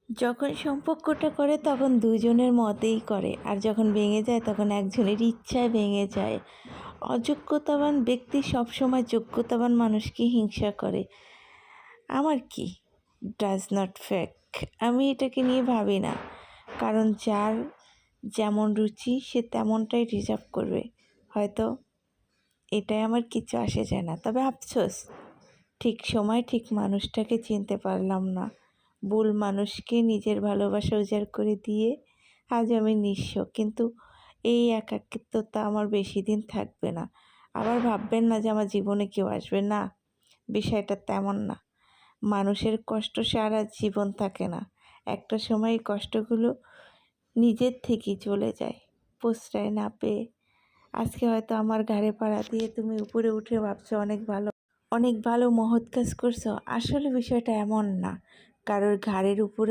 যখন সম্পর্কটা করে তখন দুজনের মতেই করে, আর যখন ভেঙে যায় তখন একজনের ইচ্ছায় ভেঙে যায়। অযোগ্যতাবান ব্যক্তি সবসময় যোগ্যতাবান মানুষকে হিংসা করে। আমার কি, ডাজ নট ফেক। আমি এটাকে নিয়ে ভাবি না, কারণ যার যেমন রুচি সে তেমনটাই রিজার্ভ করবে। হয়তো এটাই আমার কিছু আসে যায় না, তবে আফসোস ঠিক সময় ঠিক মানুষটাকে চিনতে পারলাম না। ভুল মানুষকে নিজের ভালোবাসা উজাড় করে দিয়ে আজ আমি নিঃস্ব। কিন্তু এই একাকিত্বতা আমার বেশি দিন থাকবে না। আবার ভাববেন না যে আমার জীবনে কেউ আসবে না, বিষয়টা তেমন না। মানুষের কষ্ট সারা জীবন থাকে না, একটা সময় এই কষ্টগুলো নিজের থেকেই চলে যায়, প্রশ্রয় না পেয়ে। আজকে হয়তো আমার ঘাড়ে পাড়া দিয়ে তুমি উপরে উঠে ভাবছো অনেক ভালো মহৎ কাজ করছো। আসলে বিষয়টা এমন না, কারোর ঘাড়ের উপরে